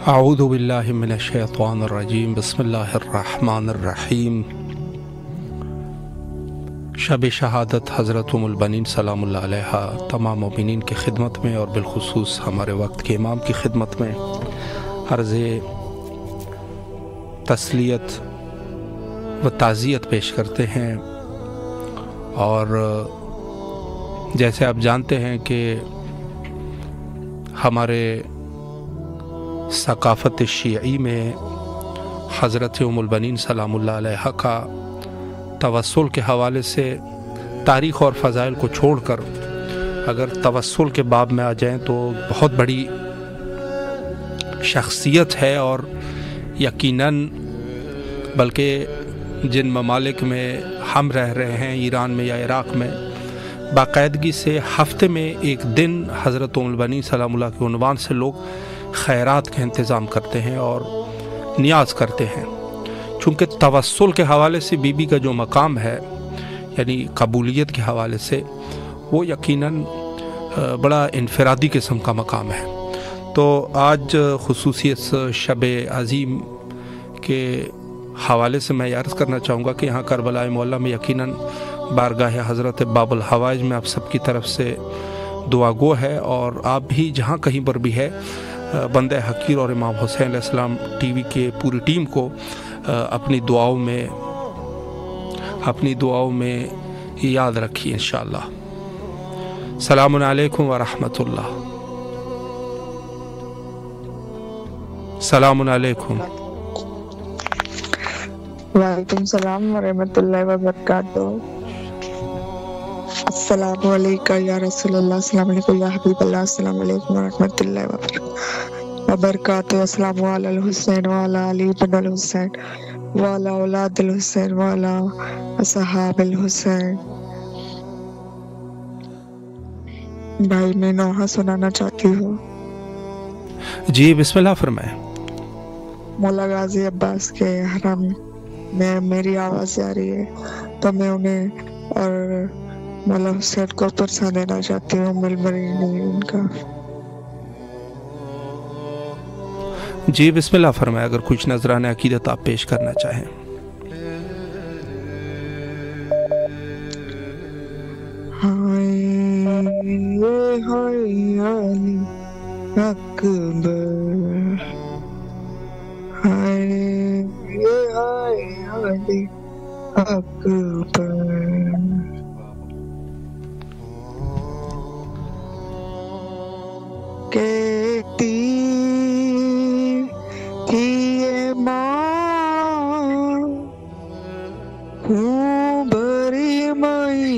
اعوذ باللہ من الشیطان الرجیم بسم اللہ الرحمن الرحیم۔ شب شہادت حضرت ام البنین سلام اللہ علیہا تمام مومنین کی خدمت میں اور بالخصوص ہمارے وقت کے امام کی خدمت میں عرض تسلیت و تعزیت پیش کرتے ہیں۔ اور جیسے آپ جانتے ہیں کہ ہمارے ثقافت شیعی میں حضرت ام البنین سلام اللہ علیہا کا توسل کے حوالے سے تاریخ اور فضائل کو چھوڑ کر اگر توسل کے باب میں آ جائیں تو بہت بڑی شخصیت ہے، اور یقیناً بلکہ جن ممالک میں ہم رہ رہے ہیں ایران میں یا عراق میں باقاعدگی سے ہفتے میں ایک دن حضرت ام البنین سلام اللہ کے عنوان سے لوگ خیرات کا انتظام کرتے ہیں اور نیاز کرتے ہیں، چونکہ توسل کے حوالے سے بی بی کا جو مقام ہے یعنی قبولیت کے حوالے سے وہ یقیناً بڑا انفرادی قسم کا مقام ہے۔ تو آج خصوصی اس شب عظیم کے حوالے سے میں عرض کرنا چاہوں گا کہ یہاں کربلا معلیٰ میں یقیناً بارگاہ حضرت باب الحوائج میں آپ سب کی طرف سے دعا گو ہے، اور آپ بھی جہاں کہیں پر بھی ہے بندہ حقیر اور امام حسین علیہ السلام ٹی وی کے پوری ٹیم کو اپنی دعاؤں میں یاد رکھیے انشاءاللہ۔ السلام علیکم ورحمۃ اللہ۔ السلام علیکم۔ وعلیکم السلام ورحمۃ اللہ وبرکاتہ۔ السلام علیکم یا رسول اللہ، السلام علیکم یا حبیب اللہ، السلام علیکم ورحمۃ اللہ وبرکاتہ۔ السلام علی الحسین وعلی علی بن الحسین وعلی اولاد الحسین وعلی اصحاب الحسین۔ بھائی میں نوحہ سنانا چاہتی ہوں۔ جی بسم اللہ فرمائیں۔ مولا غازی عباس کے حرم میں میری آواز آ رہی ہے تو میں انہیں اور مولا حسین کو پرسہ دینا چاہتی ہوں، مل مرینی ان کا۔ جی بسم اللہ فرمائے، اگر کچھ نذرانہ عقیدت آپ پیش کرنا چاہیں۔ ہائے علی اکبر، ہائے علی اکبر، کہتی تھی ماں ہوں بری مئی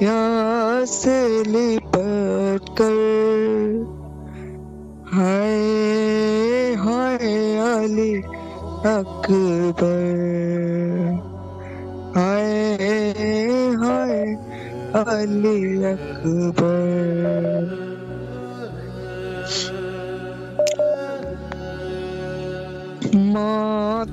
یا سے لپٹ کر، ہائے علی اکبر، ہائے علی اکبر۔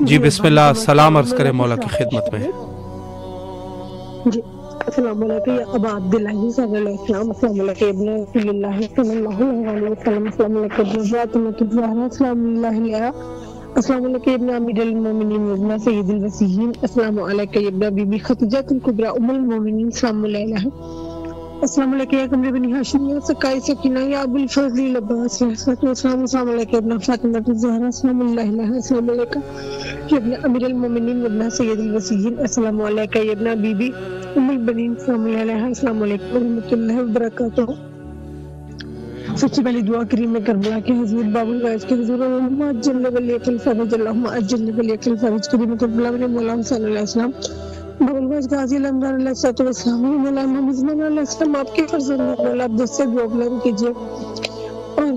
جی بسم اللہ، سلام عرض کریں مولا کی خدمت میں. جی السلام علیکم یا ابا عبداللہ صلی اللہ علیہ وسلم، السلام علیکم ابن رسول اللہ صلی اللہ علیہ وسلم، السلام علیکم ابن فاطمہ الزہرا السلام اللہ علیہ، السلام علیکم ابن امیر المومنین ابن سید الوصیین، السلام علیکم ابن بی بی خدیجہ الکبری ام المومنین، السلام علیہ، السلام علیکم یا قمر بنی ہاشم یا سکائی سکینہ یا ابو الفضل عباس السلام، السلام علیکم ابن فاطمہ الزہرا السلام اللہ علیہ، السلام علیکم ابن امیر المومنین ابن سید الوصیین، السلام علیکم ابن بی بی ام البنین، السلام علیہ، السلام علیکم ورحمۃ اللہ وبرکاتہ. سب سے پہلی دعا کریم میں کربلا کے حضور باب الفیض کے حضور اللہم اجل ولیک الفرج، اللہم اجل ولیک الفرج کریم کربلا میں مولانا صلی اللہ علیہ وسلم باب الفیض غازی علمدار علیہ الصلوۃ والسلام، مولانا محمد زمان علیہ السلام آپ کے فرزند مولا آپ دس سے دعا بلند کیجیے اور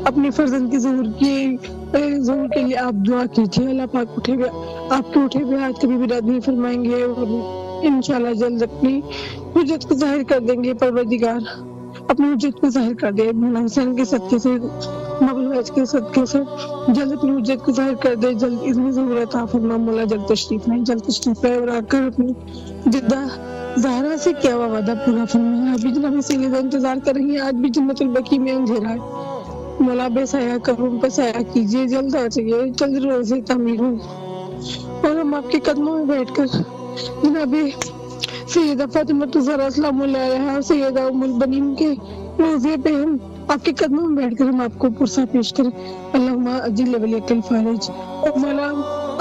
اپنے فرزند کے ظہور کے لیے آپ دعا کیجیے. اللہ پاک آپ کے اٹھے ہوئے ہاتھ کبھی بھی رد نہیں فرمائیں گے اور انشاءاللہ جلد اپنی حجت کو ظاہر کر دیں گے. پروردگار اپنی حجت کو ظاہر کر دے، مولانا حسین کے صدقے سے، مغل ویج کے صدقے سے جلد اپنی حجت کو ظاہر کر دے. جلد اذن ظہور عطا فرما مولا، جلد تشریف لائے اور آ کر اپنی جدہ زہرا سے کیا ہوا وعدہ پورا فرمایا. ابھی جناب سیدہ انتظار کر رہی ہیں، آج بھی جنت البقیع میں اندھیرا ہے. مولا بے سایہ قبروں پہ سایہ کیجیے، جلد آ جائیے، جلد روزے تعمیر ہو اور ہم آپ کے قدموں میں بیٹھ کر جناب سیدہ فاطمہ الزہرا السلام علیہا اور سیدہ ام البنین کے روزے پہ ہم آپ کے قدموں میں بیٹھ کر ہم آپ کو پرسہ پیش کریں. اللہم اجل ولیک الفرج. اور مولا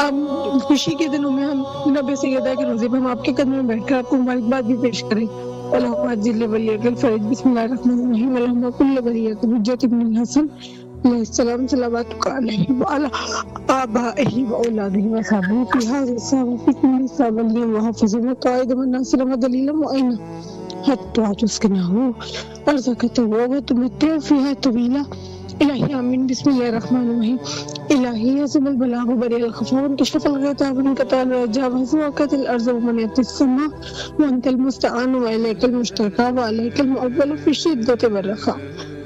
آپ خوشی کے دنوں میں ہم جناب سیدہ کے روزے پہ ہم آپ کے قدموں میں بیٹھ کر آپ کو مبارکباد بھی پیش کریں. اللہم اجل ولیک الفرج. بسم اللہ الرحمن الرحیم. اللہم کل ولیک حجت ابن الحسن علیہ السلام صلوات علیہ وعلی آبائہ واولادہ وصحبہ فی ھذا السبب فی کل سبب وحفظ وقائد وناصر ودلیل معین حتی تسکنہ ارزقہ وتمتع فیہا طویلا. الہی آمین. بسم اللہ الرحمن الرحیم. الہی حسب البلاغ بری الخفا انکشف الغطاء وانقطع الرجاء وزوقت الارض ومنعت السماء وانت المستعان والیک المشتکى والیک المؤول فی الشدۃ والرخاء.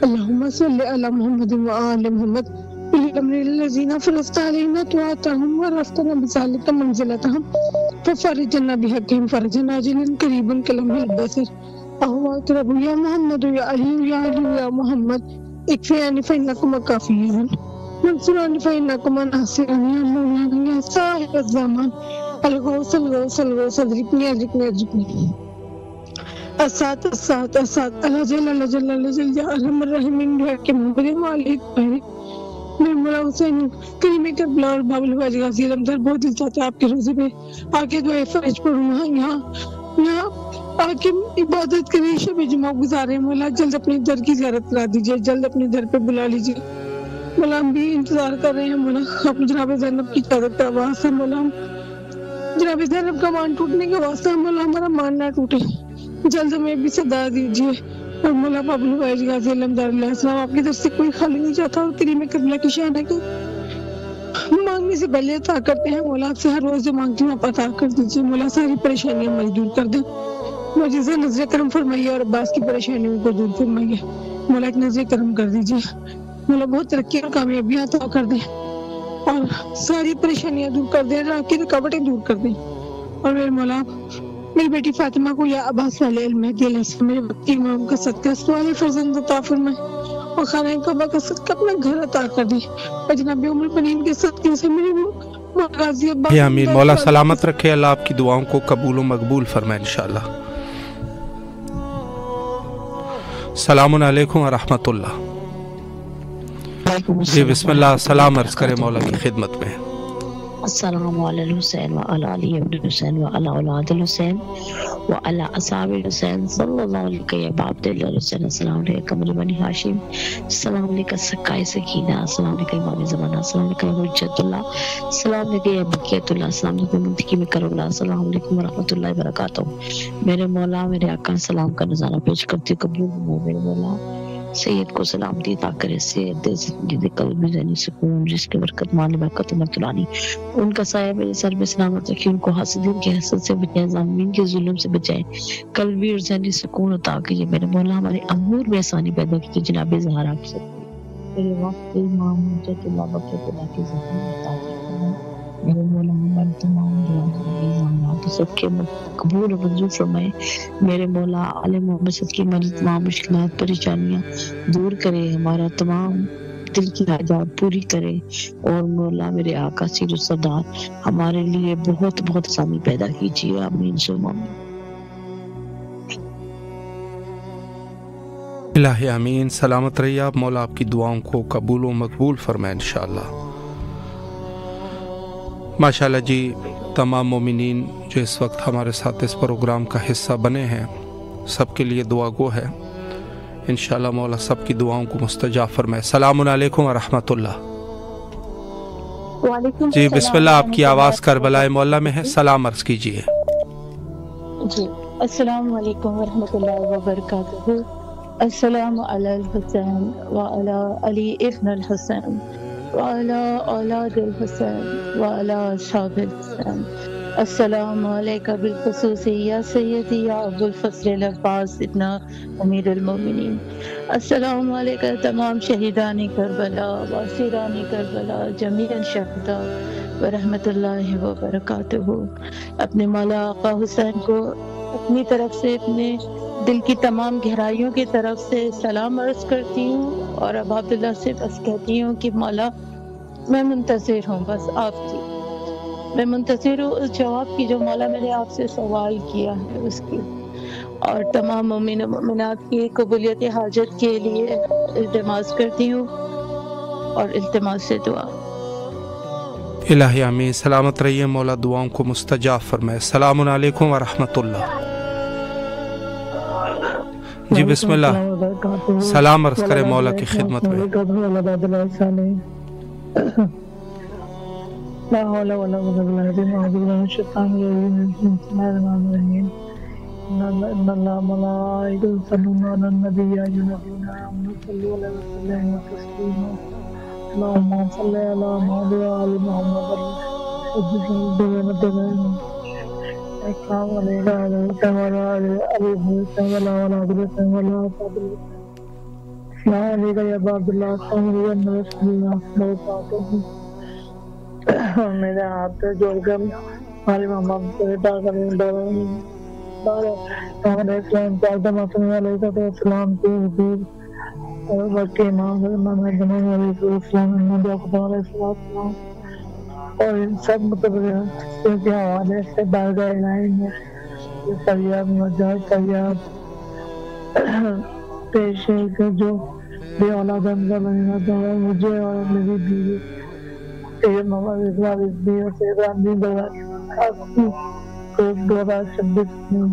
اللهم صل على محمد وآل محمد بالأمر الذين فرضت علينا طاعتهم ورفتنا بذلك منزلتهم ففرجنا بحقهم فرجا عاجلا قريبا كلمح البصر. أهو أقرب يا محمد يا علي يا علي يا محمد اكفيني فإنكم كافيون وانصرني فإنكم ناصرون يا مولانا يا صاحب الزمان الغوث الغوث الغوث ادركني ادركني ادركني. اسات اللہ جل اللہ جل اللہ جل یا ارحم الراحمین کے محمد مالک میرے مولا حسین کریم کربلا اور باب الفیض غازی علمدار بہت دل چاہتا ہے آپ کے روزے پہ آ کے دعائے فرج پڑھوں. یہاں آ کے عبادت کریں، شب جمعہ گزارے. مولا جلد اپنے در کی زیارت کرا دیجیے، جلد اپنے در پہ بلا لیجیے. مولا ہم بھی انتظار کر رہے ہیں. مولا آپ جناب زینب کی قیادت کا واسطہ، مولا جناب زینب کا مان ٹوٹنے کا واسطہ، مولا ہمارا مان نہ ٹوٹے، جلد ہمیں بھی صدا دیجیے. اور مولا باب الفیض غازی علمدار علیہ السلام آپ کی طرف سے کوئی خالی نہیں جاتا اور کریم کربلا کی شان ہے کہ مانگنے سے پہلے عطا کرتے ہیں. مولا آپ سے ہر روز جو مانگتی ہوں آپ عطا کر دیجیے. مولا ساری پریشانیاں مجدور کر دیں. معجزہ نظر کرم فرمائیے اور عباس کی پریشانیوں کو دور فرمائیے. مولا ایک نظر کرم کر دیجیے. مولا بہت ترقی اور کامیابیاں عطا کر دیں اور ساری پریشانیاں دور کر دیں، راہ کی رکاوٹیں دور کر دیں. اور میرے مولا میری بیٹی فاطمہ کو یا عباس والے المہدی علیہ السلام میرے وقتی امام کا صدقہ سوال فرزند عطا فرمائے اور خانہ کعبہ کا صدقہ اپنا گھر عطا کر دے اور جناب ام البنین کے صدقے سے میرے غازی عباس آمین. مولا سلامت رکھے، اللہ آپ کی دعاؤں کو قبول و مقبول فرمائے انشاءاللہ. السلام علیکم ورحمۃ اللہ. جی بسم اللہ، سلام عرض کرے مولا کی خدمت میں. السلام علی الحسین وعلی علی ابن الحسین وعلی اولاد الحسین وعلی اصحاب الحسین صلی اللہ علیہ وآلہ الحسین. السلام علیکم بنی ہاشم، السلام علیکم سکائے سکینہ، السلام علیکم امام زمانہ، السلام علیکم حجت اللہ، السلام علیکم بقیت اللہ، السلام علیکم منتقی میں کربلا، السلام علیکم ورحمۃ اللہ وبرکاتہ. میرے مولا میرے آقا سلام کا نظارہ پیش کرتی قبول ہو. میرے مولا سید کو سلام دی عطا کرے، سید جد قلب میں ذہنی سکون، جس کے برکت مال برکت مرتلانی، ان کا سایہ میرے سر میں سلامت رکھے، ان کو حاسدین کے حسد سے بچائے، ظالمین کے ظلم سے بچائے، قلبی اور ذہنی سکون عطا کیجیے. میرے مولا ہمارے امور میں آسانی پیدا کیجیے. جناب زہرا کے میرے وقت امام حجت اللہ بقیت اللہ کی زبان عطا کیجیے. میرے مولا ہمارے تمام دعائیں سب کے قبول و منظور فرمائے. میرے مولا آل محمد صلی کی ہماری تمام مشکلات پریشانیاں دور کرے، ہمارا تمام دل کی حاجات پوری کرے، اور مولا میرے آقا سیر السادات ہمارے لیے بہت بہت آسانی پیدا کیجیے. آمین ثم آمین. الہی آمین. سلامت رہیے آپ. مولا آپ کی دعاؤں کو قبول و مقبول فرمائے انشاءاللہ. ماشاءاللہ جی، تمام مومنین جو اس وقت ہمارے ساتھ اس پروگرام کا حصہ بنے ہیں سب کے لیے دعا گو ہے. انشاءاللہ مولا سب کی دعاؤں کو مستجاب فرمائے. السلام علیکم ورحمۃ اللہ. وعلیکم جی بسم اللہ. آپ کی آواز کربلا مولا میں ہے. سلام عرض کیجیے. جی السلام علیکم ورحمۃ اللہ وبرکاتہ. السلام علی الحسین وعلی علی ابن الحسین وعلی اولاد الحسین وعلی اصحاب الحسین. السلام علیکم بالخصوص یا سیدی یا ابو الفضل العباس ابن امیر المومنین. السلام علیکم تمام شہیدان کربلا و اسیران کربلا جمیعا شہداء ورحمۃ اللہ وبرکاتہ. اپنے مولا آقا حسین کو اپنی طرف سے، اپنے دل کی تمام گہرائیوں کی طرف سے سلام عرض کرتی ہوں، اور اب عبداللہ سے بس کہتی ہوں کہ مولا میں منتظر ہوں، بس آپ کی میں منتظر ہوں اس جواب کی جو مولا میں نے آپ سے سوال کیا ہے اس کی، اور تمام مومن و مومنات کی قبولیت حاجت کے لیے التماس کرتی ہوں اور التماس سے دعا. الہی آمین. سلامت رہیے. مولا دعاؤں کو مستجاب فرمائے. السلام علیکم ورحمۃ اللہ. جی بسم اللہ. سلام عرض کرے مولا کی خدمت میں. لا حول ولا قوة الا بالله. اعوذ بالله من الشيطان الرجيم. بسم الله الرحمن الرحيم. ان الله ملائكته يصلون على النبي يا ايها الذين امنوا صلوا عليه وسلموا تسليما. اللهم صل على محمد وعلى محمد السلام علیکم یا عباد اللہ. میرے ہاتھ جوڑ کر ہمارے محمد سے السلام کے حضور وقت امام اور ان سب متبروں کے حوالے سے بارگاہ الہی میں یہ فریاد مجاز فریاد پیش ہے کہ جو بے اولاد کا بننا چاہا مجھے اور میری بیوی سید محمد اقبال ازدی اور سید رامدین بلوانی کو 2026 میں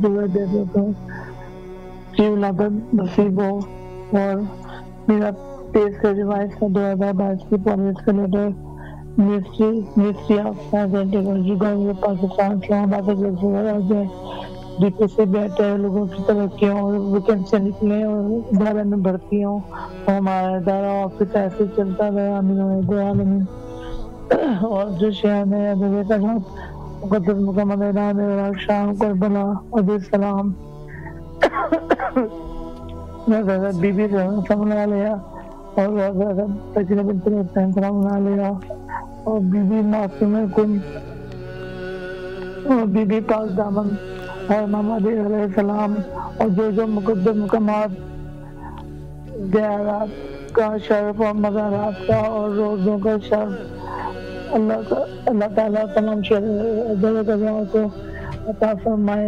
دعا دے دیتا ہوں کہ ولادت نصیب ہو، اور میرا تیز سے روایت کا 2022 کی پولیس کا letter ministry of science and technology government Pakistan Islamabad سے جلسہ ہو جائے. ڈی پی سے بیٹھے لوگوں کی ترقیاں اور ویکینسی نکلیں اور ادارے میں بھرتی ہوں اور ہمارا ادارہ آفس ایسے چلتا رہے. آمین. اور جو شہر میں ادبیہ کا مقدس مکمل اعلان ہے شام کربلا علیہ السلام بی بی سلام علیہ اور سکینہ بنت حسین سلام علیہ اور بی بی معصومہ کل اور بی بی پاک دامن اور امام علی علیہ السلام اور جو مقدس مقامات زیارات کا شرف اور مزارات کا اور روزوں کا شرف اللہ تعالیٰ تمام جگہ کو عطا فرمائے،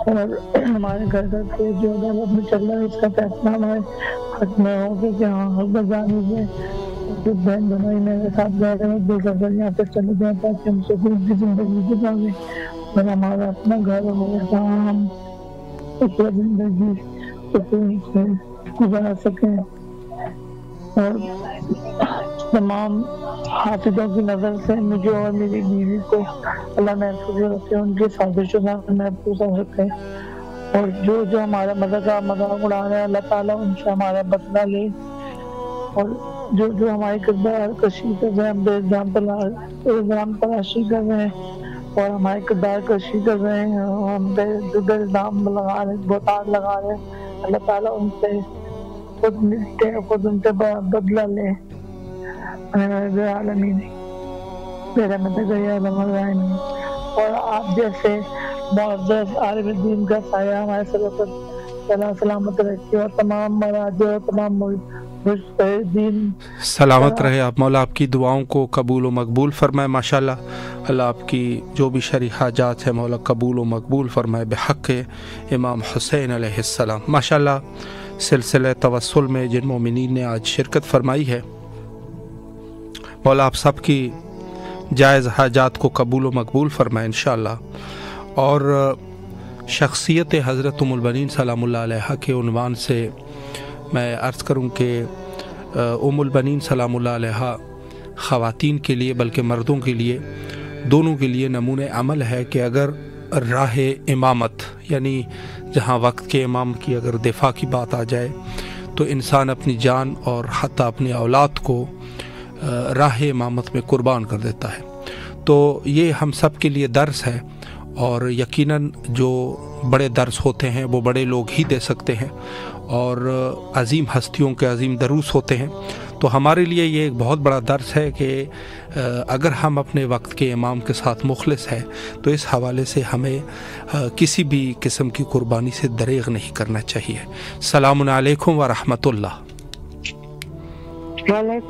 اور ہمارے گھر کے جو عدالت میں چل رہا ہے اس کا فیصلہ ہمارے حق میں ہو کہ ہاں حق بجانے سے جو بہن بھائی میرے ساتھ گئے ہیں دل کر یہاں سے چلے جائیں تاکہ ہم سکون کی زندگی گزاریں اور ہمارا اپنا گھر ہو ہم اس زندگی سکون سے گزار سکیں. اور تمام حافظوں کی نظر سے مجھے اور میری بیوی کو اللہ محفوظ رکھے، ان کی سازشوں سے محفوظ رکھے، اور جو ہمارا مذاق اڑا رہے ہیں اللہ تعالیٰ ان سے ہمارا بدلہ لے، اور جو ہماری کردار کشی کر رہے ہیں، ہم بے الزام تلاشی کر رہے ہیں اور ہماری کردار کشی کر رہے ہیں اور ہم بے الزام لگا رہے ہیں، بہتان لگا رہے ہیں، اللہ تعالیٰ ان سے خود ان سے بدلہ لے. عالمین. برحمتک یا ارحم الراحمین۔ اور آپ جیسے معزز عالم دین کا سایہ ہمارے سر پر سلامت رکھے اور تمام مراجع اور تمام دین سلامت رہے آپ۔ مولا آپ کی دعاؤں کو قبول و مقبول فرمائے ماشاءاللہ۔ اللہ آپ کی جو بھی شرعی حاجات ہے مولا قبول و مقبول فرمائے بحق امام حسین علیہ السلام۔ ماشاءاللہ سلسلہ توسل میں جن مومنین نے آج شرکت فرمائی ہے مولا آپ سب کی جائز حاجات کو قبول و مقبول فرمائے انشاءاللہ۔ اور شخصیت حضرت ام البنین سلام اللہ علیہ کے عنوان سے میں عرض کروں کہ ام البنین سلام اللہ علیہ خواتین کے لیے بلکہ مردوں کے لیے دونوں کے لیے نمونۂ عمل ہے کہ اگر راہ امامت یعنی جہاں وقت کے امام کی اگر دفاع کی بات آ جائے تو انسان اپنی جان اور حتیٰ اپنی اولاد کو راہ امامت میں قربان کر دیتا ہے۔ تو یہ ہم سب کے لیے درس ہے، اور یقیناً جو بڑے درس ہوتے ہیں وہ بڑے لوگ ہی دے سکتے ہیں، اور عظیم ہستیوں کے عظیم دروس ہوتے ہیں۔ تو ہمارے لیے یہ ایک بہت بڑا درس ہے کہ اگر ہم اپنے وقت کے امام کے ساتھ مخلص ہیں تو اس حوالے سے ہمیں کسی بھی قسم کی قربانی سے دریغ نہیں کرنا چاہیے۔ السلام علیکم ورحمۃ اللہ۔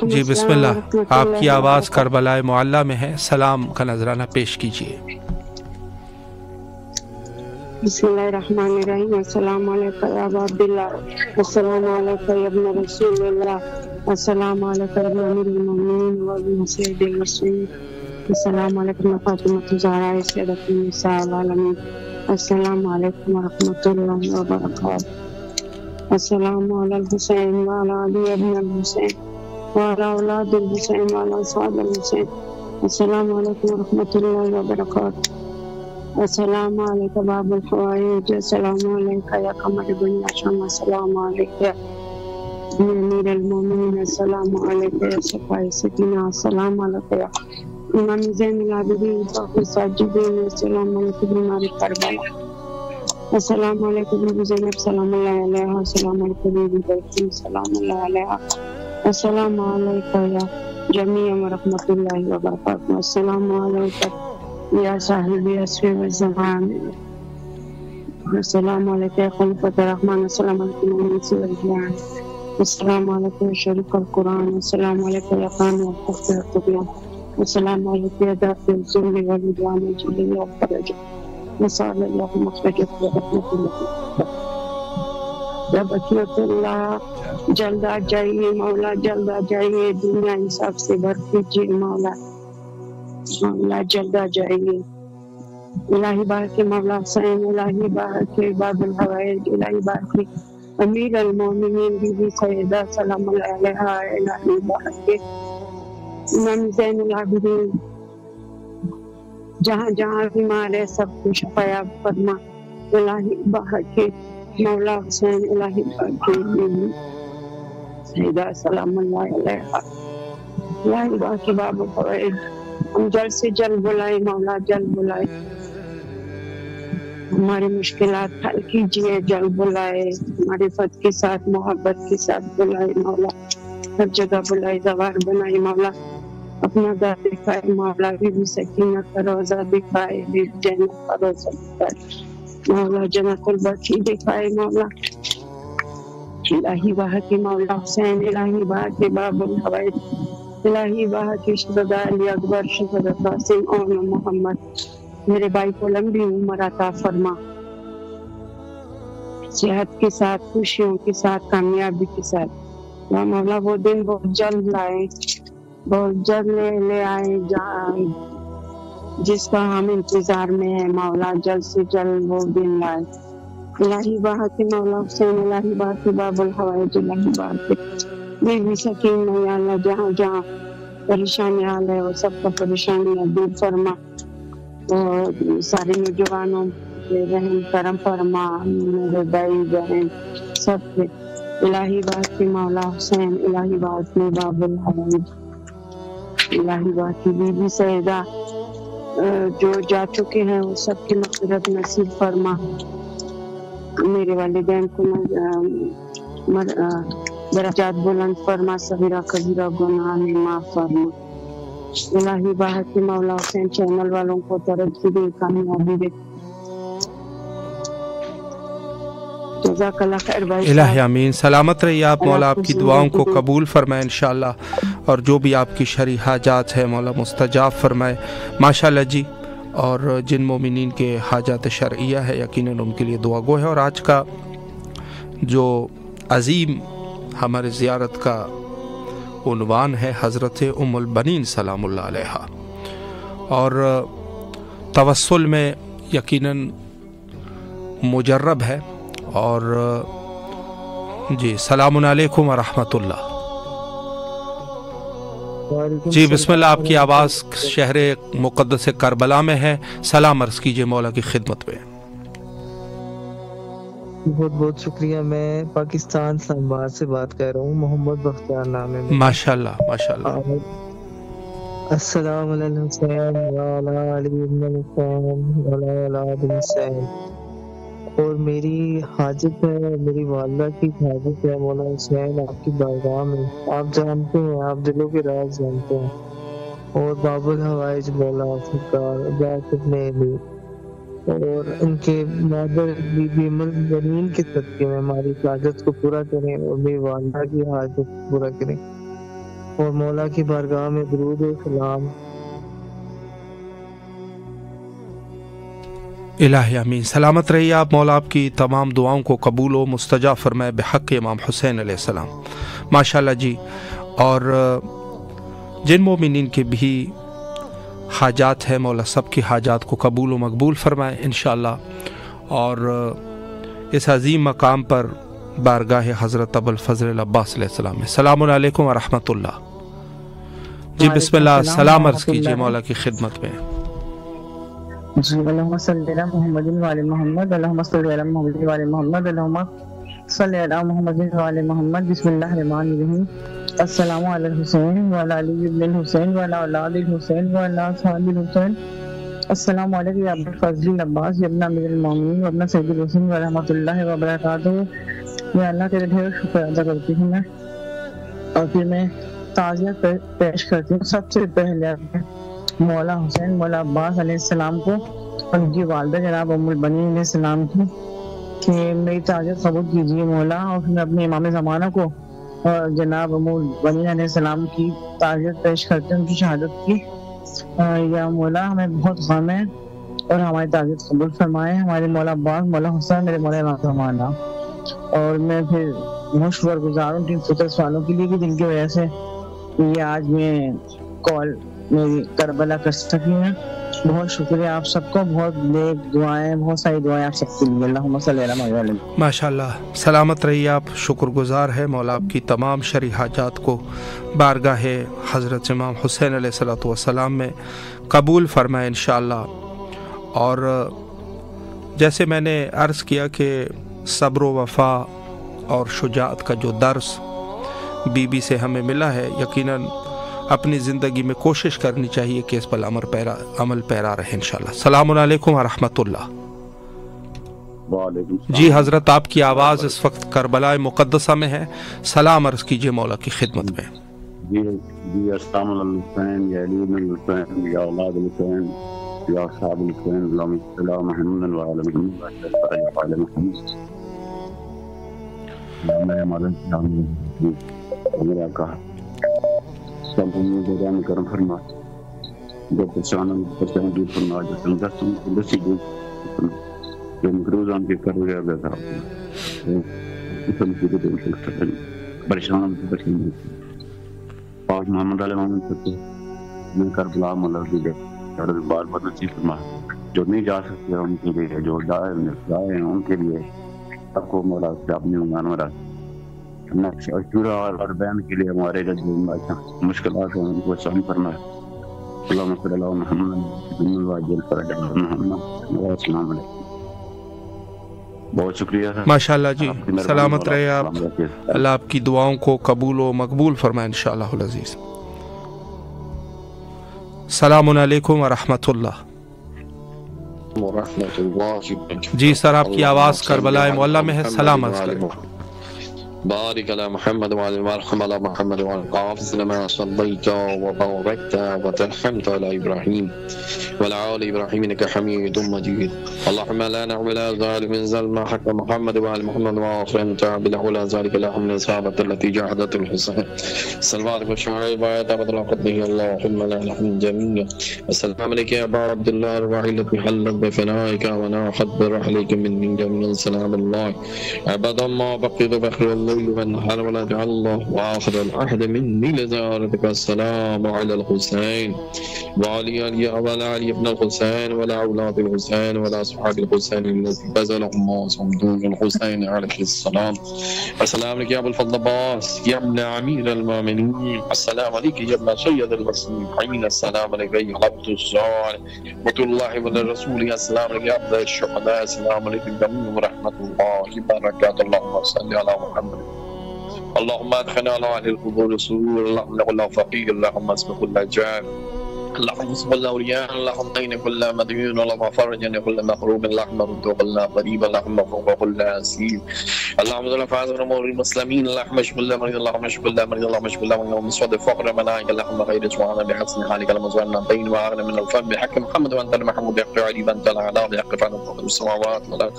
جی بسم اللہ، آپ کی آواز کربلا معلیٰ میں ہے، سلام کا نذرانہ پیش کیجیے۔ بسم اللہ الرحمن الرحیم۔ السلام علیکم یا ابا عبداللہ، السلام علیکم یا ابن رسول اللہ، السلام علیکم یا امیر المؤمنین و ابن سید المرسلین، السلام علیکم فاطمۃ الزہرا سیدۃ النساء العالمین، السلام علیکم ورحمۃ اللہ وبرکاتہ، السلام علی الحسین وعلی علی ابن الحسین وعلی اولاد الحسین وعلی اصحاب الحسین، السلام علیکم ورحمۃ اللہ وبرکاتہ، السلام علیکم باب الحوائج، السلام علیکم یا قمر بن ہاشم، السلام علیکم امیر المومنین، السلام علیکم یا صفائے سکینہ، السلام علیکم یا امام زین العابدین باقی ساجدین، السلام علیکم بیمار کربلا، السلام علیکم بی زینب سلام اللہ علیہ، السلام علیکم بی بلقیس سلام اللہ علیہ، السلام علیکم یا جمیع ورحمۃ اللہ وبرکاتہ، السلام علیکم یا صاحبی عصر والزمان، السلام علیکم خلیفۃ الرحمن، السلام علیکم انیس والجان، السلام علیکم شریف القرآن، السلام علیکم یا قان والحق والطغیان، السلام علیکم یا دافع الذل والعدوان الجلیل والفرج، وصلی اللہ مخرجک ورحمۃ اللہ۔ جب رحمت اللہ جلد آ جائیے مولا، جلد آ جائیے، دنیا انصاف سے بھر دیجیے مولا، مولا جلد آ جائیے، الہی بار کے مولا حسین، الہی بار کے باب الحوائج، الہی بار کے امیر المومنین بی بی سیدہ سلام اللہ علیہ، الہی بار کے امام زین العابدین، جہاں جہاں بیمار ہے سب کو شفا یاب فرما، الہی بار کے مولا حسین، الہی بار کے سیدہ سلام اللہ علیہ، الہی بار کے باب الحوائج، ہم جلد سے جلد بلائے مولا، جلد بلائے، ہماری مشکلات حل کیجیے، جلد بلائے، معرفت کے ساتھ محبت کے ساتھ بلائے مولا، ہر جگہ بلائے، زوار بنائے مولا، اپنا گھر دکھائے مولا، بی سکینہ کا روزہ دکھائے، بی جنت کا روزہ دکھائے مولا، جنت البقیع دکھائے مولا، الہی باہ کے مولا حسین، الہی باہ کے باب الحوائج، الہی باہ کے شہداء علی اکبر، شہداء قاسم اور محمد، میرے بھائی کو لمبی عمر عطا فرما، صحت کے ساتھ، خوشیوں کے ساتھ، کامیابی کے ساتھ، یا مولا وہ دن بہت جلد لائے، بہت جلد لے آئے جس کا ہم انتظار میں ہیں مولا، جلد سے جلد وہ دن لائے، الہی باہ کے مولا حسین، الہی باہ کے باب الحوائج، الہی باہ کے بی بی سکینہ، یا اللہ جہاں جہاں پریشانی حال ہے وہ سب کا پریشانی دور فرما، اور سارے نوجوانوں پہ رحم کرم فرما، میرے بھائی بہن سب پہ، الہی بات کے مولا حسین، الہی بات کے باب الحوائج، الہی بات کی بی بی سیدہ جو جا چکے ہیں وہ سب کی مغفرت نصیب فرما، میرے والدین کو درجات بلند فرما، صغیرہ کبیرہ گناہ میں معاف فرما، الہی باہر کے مولا حسین چینل والوں کو ترقی دے، کامیابی دے۔ جزاک اللہ خیر بھائی الہی آمین، سلامت رہیے آپ مولا، آپ کی دعاؤں کو قبول فرمائے انشاءاللہ، اور جو بھی آپ کی شرعی حاجات ہے مولا مستجاب فرمائے ماشاءاللہ جی۔ اور جن مومنین کے حاجات شرعیہ ہے یقیناً ان کے لیے دعا گو ہے۔ اور آج کا جو عظیم ہمارے زیارت کا عنوان ہے حضرت ام البنین سلام اللہ علیہا، اور توسل میں یقیناً مجرب ہے۔ اور جی سلام علیکم ورحمۃ اللہ۔ جی بسم اللہ، آپ کی آواز شہر مقدس کربلا میں ہے، سلام عرض کیجئے مولا کی خدمت میں۔ بہت بہت شکریہ، میں پاکستان اسلام آباد سے بات کر رہا ہوں، محمد بختیار نام ہے میرا۔ ماشاءاللہ ماشاءاللہ۔ السلام علی الحسین وعلی علی ابن الحسین وعلی اولاد الحسین۔ اور میری حاجت ہے، میری والدہ کی حاجت ہے مولا حسین آپ کی بارگاہ میں، آپ جانتے ہیں، آپ دلوں کے راز جانتے ہیں۔ اور باب الحوائج مولا سرکار عباس نے بھی، اور ان کے مادر بی بی ام البنین کے صدقے میں ہماری حاجت کو پورا کریں، اور میری والدہ کی حاجت کو پورا کریں، اور مولا کی بارگاہ میں درود و سلام۔ الہی آمین، سلامت رہیے آپ مولا، آپ کی تمام دعاؤں کو قبول و مستجاب فرمائے بحق امام حسین علیہ السلام ماشاءاللہ جی۔ اور جن مومنین کے بھی حاجات ہیں مولا سب کی حاجات کو قبول و مقبول فرمائے انشاءاللہ۔ اور اس عظیم مقام پر بارگاہ حضرت ابوالفضل العباس علیہ السلام میں سلام علیکم ورحمۃ اللہ۔ جی بسم اللہ، سلام عرض کیجیے مولا کی خدمت میں۔ جی اللہم صلی علی محمد وعلی محمد، اللہم صلی علی محمد وعلی محمد، اللہم صلی علی محمد وعلی محمد۔ بسم اللہ الرحمن الرحیم۔ السلام علی الحسین وعلی علی ابن الحسین وعلی اولاد الحسین وعلی اصحاب الحسین۔ السلام علیکم یا ابوالفضل العباس یا ابن امیر المومنین و ابن سید الحسین ورحمۃ اللہ وبرکاتہ۔ میں اللہ کے ڈھیر شکر ادا کرتی ہوں، میں اور پھر میں تعزیت پیش کرتی ہوں سب سے پہلے مولا حسین مولا عباس علیہ السلام کو اور ان کی والدہ جناب ام البنین علیہ السلام کی، کہ میری تعزیت قبول کیجیے مولا۔ اور پھر میں اپنے امام زمانہ کو اور جناب ام البنین علیہ السلام کی تعزیت پیش کرتے ہیں ان کی شہادت کی۔ یا مولا ہمیں بہت غم ہے اور ہماری تعزیت قبول فرمائے، ہمارے مولا عباس مولا حسین میرے مولا امام زمانہ۔ اور میں پھر بہت شکر گزار ہوں فطر سوالوں کے لیے کہ جن کی وجہ سے یہ آج میں کال میری کربلا کر سکی ہیں۔ بہت شکریہ آپ سب کو، بہت نیک دعائیں، بہت ساری دعائیں آپ سب کے لیے۔ اللہم صلی علی محمد۔ ماشاءاللہ، سلامت رہیے آپ، شکر گزار ہے مولا آپ کی تمام شرعی حاجات کو بارگاہ حضرت امام حسین علیہ الصلوۃ والسلام میں قبول فرمائے انشاءاللہ۔ اور جیسے میں نے عرض کیا کہ صبر و وفا اور شجاعت کا جو درس بی بی سے ہمیں ملا ہے، یقیناً اپنی زندگی میں کوشش کرنی چاہیے کہ اس پر عمل پیرا رہے انشاءاللہ۔ السلام علیکم ورحمۃ اللہ۔ جی حضرت آپ کی آواز اس وقت کربلا مقدسہ میں ہے، سلام عرض کیجیے مولا کی خدمت میں۔ جی السلام علیکم یا علی بن الحسین یا اولاد الحسین یا اصحاب الحسین، اللہم صلی علی محمد وعلی محمد وعلی محمد۔ میرے مولا میرا کہا سب ہم کرم فرما، جو پرچانوں پرچان دور فرما، جو سمجھتوں لسی دور فرما، جو مکروزان کے کر رہے ہیں اسم کی دور فرما، پریشانوں کی پریشان پاک محمد علیہ محمد سکتے میں کربلا مولا کی دے اور بار بار نصیب فرما، جو نہیں جا سکتے ان کے لیے، جو جائے ہیں ان کے لیے سب کو مولا سے اپنی امان رکھ، شورا اور بیان کے لیے ہمارے جو مشکلات ہیں ان کو آسان فرمائے۔ اللہم صلی علی محمد وعجل فرج محمد۔ السلام علیکم، بہت شکریہ۔ ماشاءاللہ جی، سلامت رہے آپ، اللہ آپ کی دعاؤں کو قبول و مقبول فرمائے انشاءاللہ العزیز۔ السلام علیکم ورحمۃ اللہ۔ ورحمۃ اللہ۔ جی سر، آپ کی آواز کربلا معلیٰ میں ہے، سلام عرض کریں۔ بارك على محمد وعلى وارحم على محمد وعلى حافظ لما صليت وباركت وترحمت على إبراهيم وعلى آل إبراهيم إنك حميد مجيد. اللهم لا نعمل ذلك من زلم حق محمد وعلى محمد وآخرت بالعلا ذلك لهم الإصابة التي جاهدت الحسين صلوات والشعائب وعتابة القدمه اللهم لا نحن جميعا. السلام عليك يا أبا عبد الله الروحي التي حلت بفنائك وناحت برحلك من جميع سلام الله أبدا ما بقيت بخير الليل والنهار ولا جعل الله وآخر العهد مني لزيارتك. السلام على الحسين وعلي علي ابن الحسين ولا أولاد الحسين ولا أصحاب الحسين الذي بذلهم صمدون الحسين عليه السلام. السلام عليك يا أبو الفضل عباس يا ابن أمير المؤمنين. السلام عليك يا ابن سيد المسلمين. السلام عليك يا عبد الصالح عبد الله والرسول. السلام عليك يا عبد الشهداء. السلام عليكم جميعا ورحمة الله وبركاته. اللهم صل على محمد. اللهم ادخلنا على اهل القبور السرور. اللهم نقل فقير. اللهم اسمع كل جاب. اللهم اسمع الاولياء. اللهم عين كل مديون. اللهم فرج كل مخروب. اللهم رد كل قريب. اللهم فوق كل اسير. اللهم صل فاز امور المسلمين. اللهم اشف كل مريض. اللهم اشف كل مريض. اللهم اشف كل مريض. اللهم صد فقر مناعك. اللهم غير سبحان بحسن حالك. اللهم زوالنا بين واغنى من الفم بحق محمد وانت المحمود بحق علي وانت الاعلى بحق فعل السماوات والارض.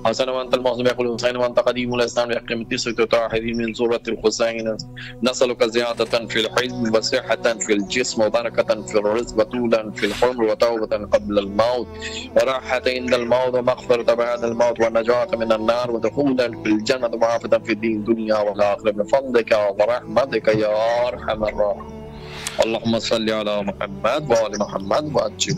حسن وانت المعظم بحق الحسين وانت قديم الاسلام بحق متسع طاهرين من سوره الحسين. نسألك زيادة في الحلم وصحة في الجسم وبركة في الرزق وطولا في العمر وتوبة قبل الموت وراحة عند الموت ومغفرة بعد الموت ونجاة من النار ودخولا في الجنة وعافية في الدين الدنيا والآخرة بفضلك ورحمتك يا أرحم الراحمين. اللهم صل على محمد وآل محمد وأجل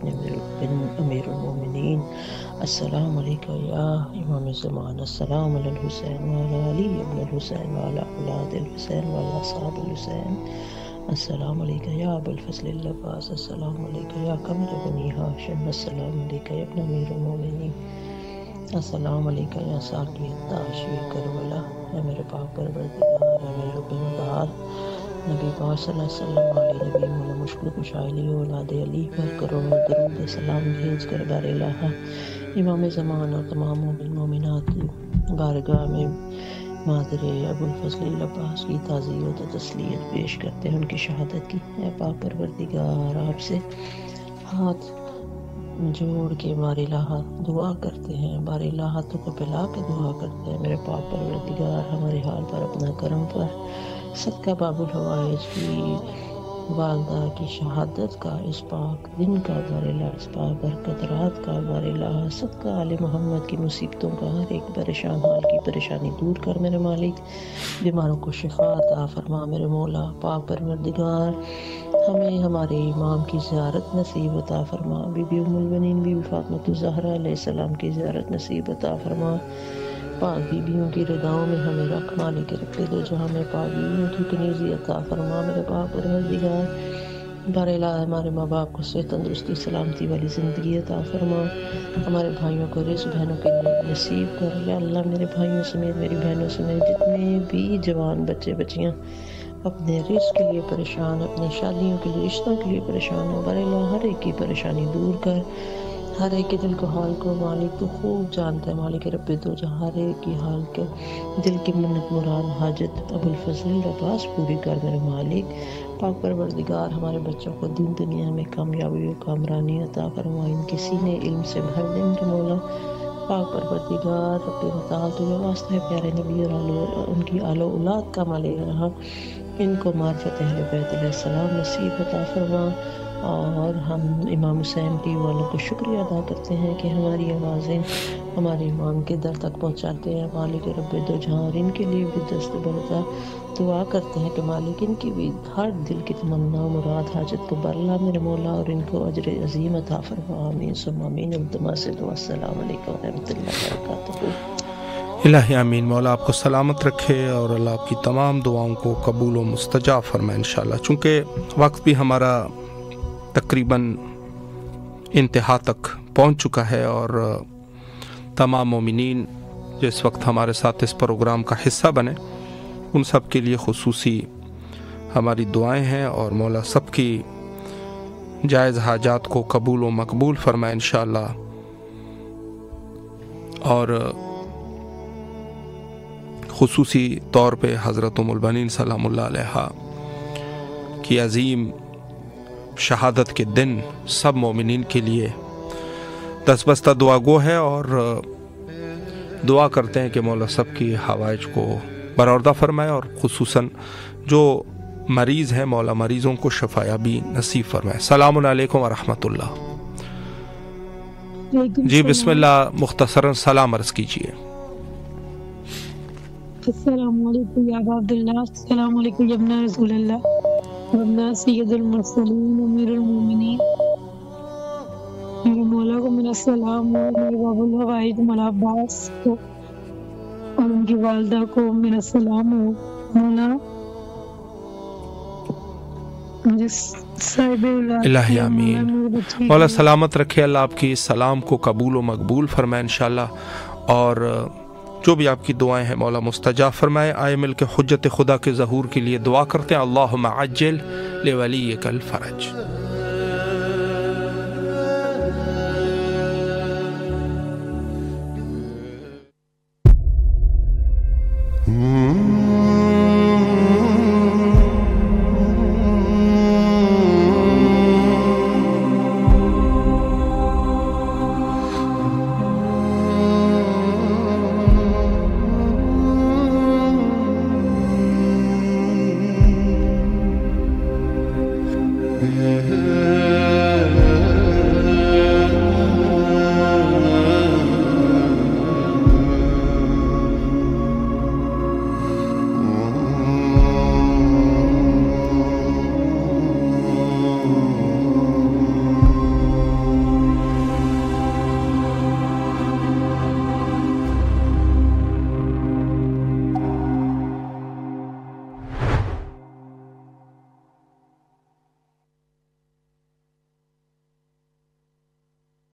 بن امیر المومنین السلام علیکہ یا امام زمان السلام علی الحسین وعلی علی ابن الحسین وعلی اولاد الحسین وعلی اصحاب الحسین السلام علیکہ یا ابو الفضل العباس السلام علیکہ یا قمر بنی ہاشم السلام علیکہ یا ابن امیر المومنین السلام علیکہ یا ساقی الطاشی کربلا، اے میرے پاک پروردگار، اے میرے رب مدار نبی پاک صلی اللہ علیہ وسلم علی نبی مولا مشکل کشائلی اولاد علی پر کروڑ درود سلام بھیج کر بار الہ امام زمان اور تمام مومن مومنات بارگاہ میں مادر ابو الفضل العباس کی تعزیت و تسلیت پیش کرتے ہیں ان کی شہادت کی۔ اے پاک پروردگار آپ سے ہاتھ جوڑ کے بار الہ دعا کرتے ہیں، بار الہ تو کو پلا کے دعا کرتے ہیں میرے پاک پروردگار ہمارے حال پر اپنا کرم پر صدقہ باب الحوائج کی والدہ کی شہادت کا اس پاک دن کا بار الہ، اس پاک برکت رات کا بار الہ، صدقہ آل محمد کی مصیبتوں کا ہر ایک پریشان حال کی پریشانی دور کر میرے مالک، بیماروں کو شفا عطا فرما میرے مولا پاک پروردگار، ہمیں ہمارے امام کی زیارت نصیب عطا فرما، بی بی ام البنین بی بی فاطمۃ الزہرا علیہ السلام کی زیارت نصیب عطا فرما، پاک بیویوں کی رداؤں میں ہمیں رکھ مالک رکھ دو جہاں میں پاک بیویوں کی کنیزی عطا فرما میرے پاک پروردگار، بار الہ ہمارے ماں باپ کو صحت تندرستی سلامتی والی زندگی عطا فرما، ہمارے بھائیوں کو رزق بہنوں کے لیے نصیب کر، یا اللہ میرے بھائیوں سمیت میری بہنوں سمیت جتنے بھی جوان بچے بچیاں اپنے رزق کے لیے پریشان، اپنے شادیوں کے لیے رشتوں کے لیے پریشان ہیں، بار الہ ہر ایک کی پریشانی دور کر، ہر ایک کے دل کو حال کو مالک تو خوب جانتا ہے مالک رب دو جہاں، ہر ایک کی حال کے دل کی منت مراد حاجت ابو الفضل العباس پوری کر میرے مالک پاک پروردگار، ہمارے بچوں کو دین دنیا میں کامیابی و کامرانی عطا فرما، ان کے سینے علم سے بھر دے میرے مولا پاک پروردگار، رب متعال تو واسطہ پیارے نبی اور ان کی آل و اولاد کا مالک رہا، ان کو معرفت اہل بیت علیہ السلام نصیب عطا فرما، اور ہم امام حسین کی والوں کو شکریہ ادا کرتے ہیں کہ ہماری آوازیں ہمارے امام کے در تک پہنچاتے ہیں مالک رب دو جہاں، اور ان کے لیے بھی دست بردہ دعا کرتے ہیں کہ مالک ان کی بھی ہر دل کی تمنا مراد حاجت کو برلا میرے مولا، اور ان کو اجر عظیم عطا فرما، آمین ثم آمین، السلام علیکم ورحمۃ اللہ وبرکاتہ۔ الہی آمین، مولا آپ کو سلامت رکھے اور اللہ آپ کی تمام دعاؤں کو قبول و مستجاب فرمائے انشاءاللہ۔ چونکہ وقت بھی ہمارا تقریباً انتہا تک پہنچ چکا ہے، اور تمام مومنین جس وقت ہمارے ساتھ اس پروگرام کا حصہ بنے ان سب کے لیے خصوصی ہماری دعائیں ہیں، اور مولا سب کی جائز حاجات کو قبول و مقبول فرمائے انشاءاللہ۔ اور خصوصی طور پہ حضرت ام البنین سلام اللہ علیہا کی عظیم شہادت کے دن سب مومنین کے لیے دست بستہ دعا گو ہے، اور دعا کرتے ہیں کہ مولا سب کی حوائج کو برآوردہ فرمائے، اور خصوصاً جو مریض ہیں مولا مریضوں کو شفایابی نصیب فرمائے۔ السلام علیکم ورحمۃ اللہ۔ جی بسم اللہ، مختصراً سلام عرض کیجیے۔ السلام علیکم یا ابا عبداللہ، السلام علیکم یا ابن رسول اللہ، ورنہ سید المرسلین امیر المومنین، میرے مولا کو میرا سلام ہو، میرے باب الحوائج مولا عباس کو اور ان کی والدہ کو میرا سلام ہو، مولا مجھے صاحب الہی آمین، مولا سلامت رکھے، اللہ آپ کی سلام کو قبول و مقبول فرمائے انشاءاللہ، اور جو بھی آپ کی دعائیں ہیں مولا مستجاب فرمائے۔ آئے مل کے حجت خدا کے ظہور کے لیے دعا کرتے ہیں، اللہم عجل لولیک الفرج۔